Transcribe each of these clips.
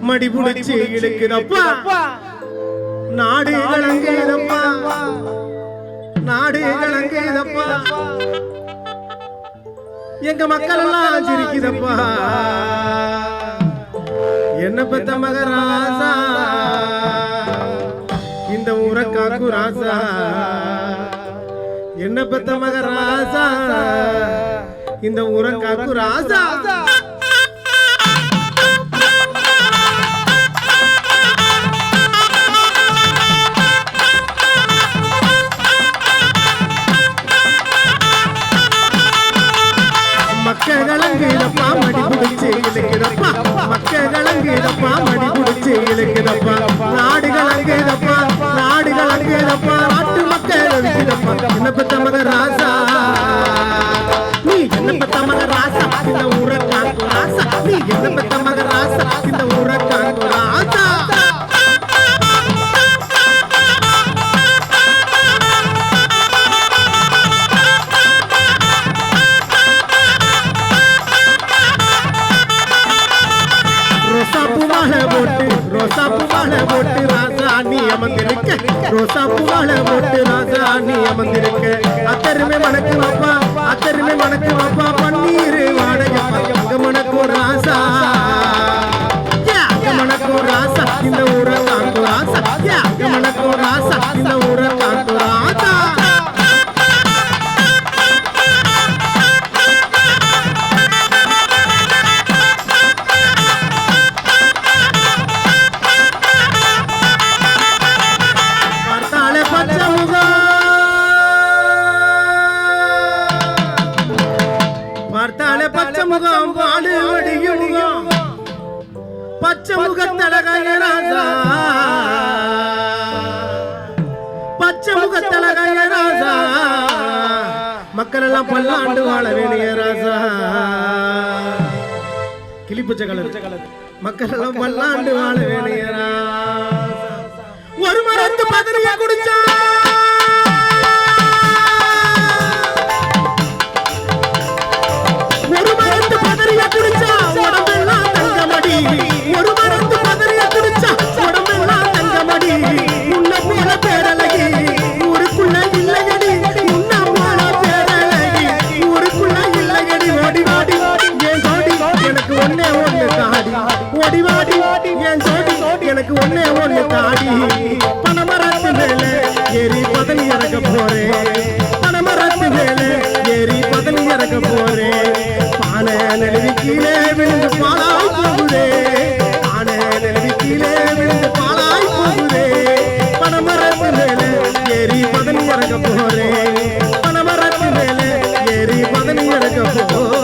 மடிபுடிச்சு இழுக்குதப்பா நாடு கலங்குதப்பா நாடு கலங்குதப்பா எங்க மக்கள் எல்லாம் சிரிக்குதப்பா என்ன பெத்த மகராசா இந்த ஊரை காக்கு ராசா என்ன பெத்த மகராசா இந்த ஊரை காக்கு ராசா மக்களங்குதப்பா மடி புடிச்சு இழுக்குதப்பா மக்களங்குதப்பா மடி புடிச்சு இழுக்குதப்பா நாடு கலங்குதப்பா நாட்டு மக்கள் இருக்குதப்பா என்ன பெத்த மகராசா நீ என்ன பெத்த மகராசா இந்த ஊரை காக்கு ராசா நீ என்ன பெத்த மகராசா இந்த ஊரை காக்கு ராசா ரோசாப்பு வாழை போட்டு ராசா நீ அமர்ந்திருக்க ரோசாப்பு வாழை போட்டு ராசா நீ அமர்ந்திருக்க அத்தருமே மணக்கு வாப்பா பன்னீர் வாடகைப்பா அங்க மணக்கும் ராசா அங்க மணக்கும் ராசா இந்த ஊரை காக்கு ராசா அங்க மணக்கும் ராசா இந்த ஊரை காக்கு ராசா பச்சை முகம் பாடு வடியும் முகம் பச்சை முகத்தழகாய ராசா பச்சை முகத்தழகாய ராசா மக்கள் எல்லாம் பல்லாண்டு வாழ வேண்டிய ராசா கிளிப்பச்சை கலர் மக்கள் எல்லாம் பல்லாண்டு வாழ வேண்டிய ராசா ஒரு மரத்து பதறிய குடிச்சா எனக்கு ஒன்னே ஒண்ணு தாடி பனமரத்து மேல ஏறி பதனி இறக்க போறேன் பனமரத்து மேல ஏறி பதனி இறக்க போறேன் பானை நெழுவி கீழே விழுந்து பாலாய் போகுதே பானை நெழுவி கீழே விழுந்து பாலாய் போகுதே பனமரத்து மேல ஏறி பதனி இறக்க போறேன் பனமரத்து மேல ஏறி பதனி இறக்க போறேன்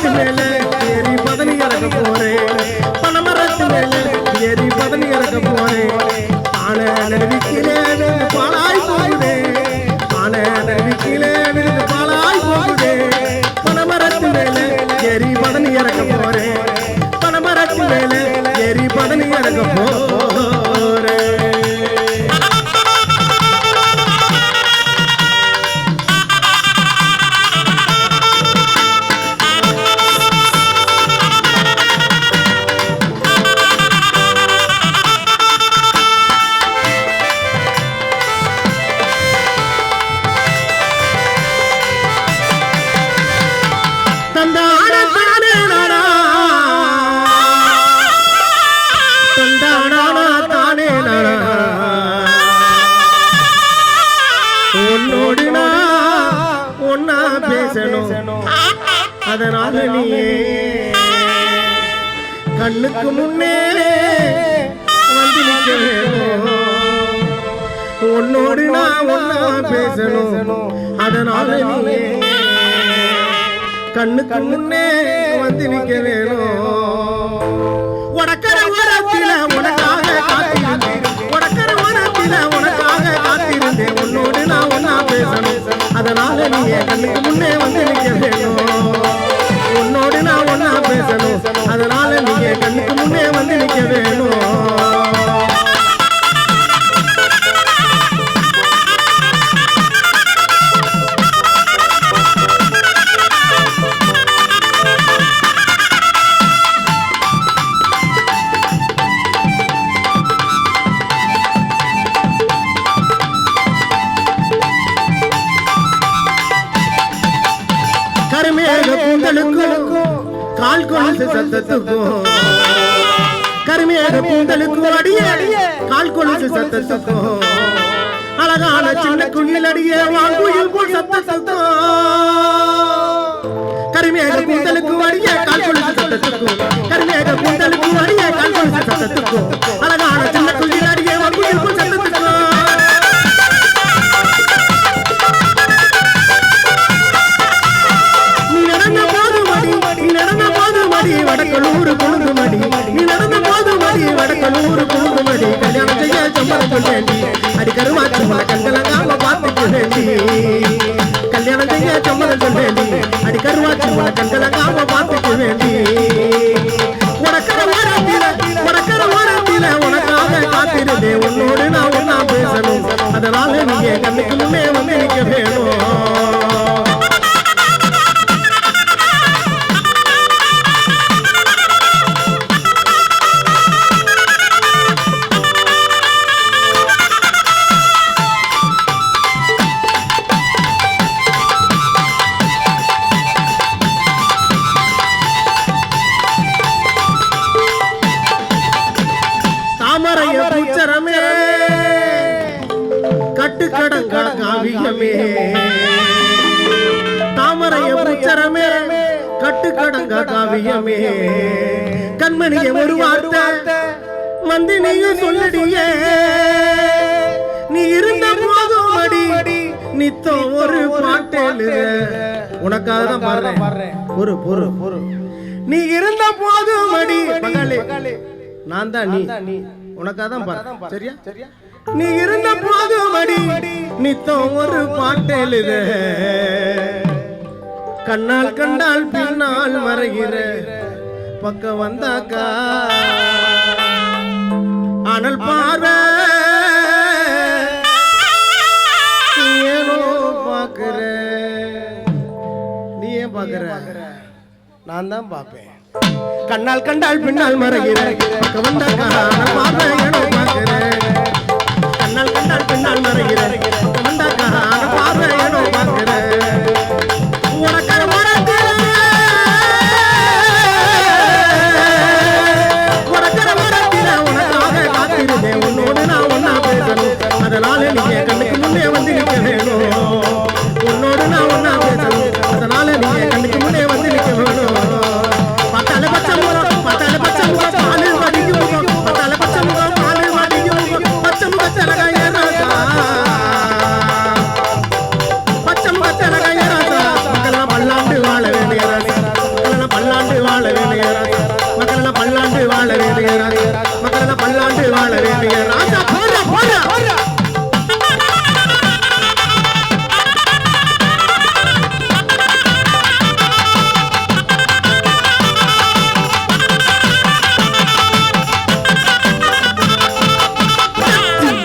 பனமரத்து மேல ஏறி பதனி இறக்க போறேன் பனமரத்து மேல ஏறி பதனி இறக்க போறேன் ஆன நடுவிக்கிலே பாலாய் போகுதே ஆன நடுவிக்கிலே பாலாய் போகுதே பனமரத்து மேல ஏறி பதனி இறக்க போறேன் பனமரத்து மேல ஏறி பதனி இறக்க போறேன் உன்னோடு நான் ஒன்னா பேசணும் அதனால நீயே கண்ணுக்கு முன்னே வந்து நிற்க வேணும் உன்னோடு நான் ஒன்னா பேசணும் அதனால நீயே கண்ணுக்கு முன்னே வந்து நிற்க வேணும் உனக்கர ஓரத்தில உனக்காக காத்திருந்தேன் உனக்கர ஓரத்தில உனக்காக காத்திருந்தேன் உன்னோடு நான் ஒன்னா பேசணும் அதனால நீ கண்ணுக்கு முன்னே வந்து நிற்க வேணும் உன்னோடு நான் ஒன்னா பேசணும் அதனால நீ கண்ணுக்கு முன்னே வந்து நிற்க வேணும் கருமேக பூந்தலுக்கும் கால் கொலுசு சத்தத்துக்கும் கருமேக பூந்தலுக்கும் அடியே கால் கொலுசு சத்தத்துக்கும் அழகான சின்ன குயில் அடியே வாங்குயில் போல் சத்தத்துக்கும் கருமேக பூந்தலுக்கும் அடியே கால் கொலுசு சத்தத்துக்கும் கருமேக பூந்தலுக்கும் அடியே கால் கொலுசு சத்தத்துக்கும் அழகான சின்ன குயில் அடியே வாங்குயில் போல் சத்தத்துக்கும் வடக்கலூர் குழுங்குமடி நீ நடந்த போது மடி வடக்கலூர் குழுங்குமடி கல்யாணம் செய்ய சம்மதம் வேண்டி அடி கருமாச்சு உன கண்கலங்காம பார்த்துக்க வேண்டி கல்யாணம் செய்ய சம்மதம் வேண்டி அடி கருமாச்சு உன கண்கலங்காம பார்த்துக்க வேண்டி உனக்கர ஓரத்தில உனக்காக காத்திருந்தே உன்னோடு நான் ஒன்னா பேசணும் அதனால நீங்க கண்ணுக்கு முன்னே வந்து நிற்க வேணும் பூச்சரமே கட்டுக்கடங்க காவியமே தாமரைய பூச்சரமே கட்டுக்கடங்க காவியமே கண்மணிய ஒரு வார்த்தை மந்தினியும் சொல்லடியே நீ இருந்த போதும் அடி நித்தம் ஒரு பாட்டேலு உனக்காக தான் பாடுறேன் ஒரு பொறு நீ இருந்த போதும் அடி மகளே நான் தான் நீ உனக்காக தான் பாரு சரியா நீ இருந்த போதும் அடி நித்தம் ஒரு பாட்டு எழுத கண்ணால் கண்டால் பின்னால் மறைகிற பக்கம் வந்தாக்கா அனல் பார்வை ஏனோ பாக்குற நீ ஏன் பாக்குற நான் தான் பாப்பேன் கண்ணால் கண்டால் பின்னால் மறைகிற பக்கம் வந்தாக்கா அனல் பார்வை ஏனோ பாக்குற கண்ணால் கண்டால் பின்னால் மறைகிற பக்கம் வந்தாக்கா அனல் பார்வை ஏனோ பாக்குற அதனால நீங்க கண்ணுக்கு முன்னே வந்து நிக்க வேணும் உன்னோடு நான் ஒன்னா பேசணும் அதனால நீங்க கண்ணுக்கு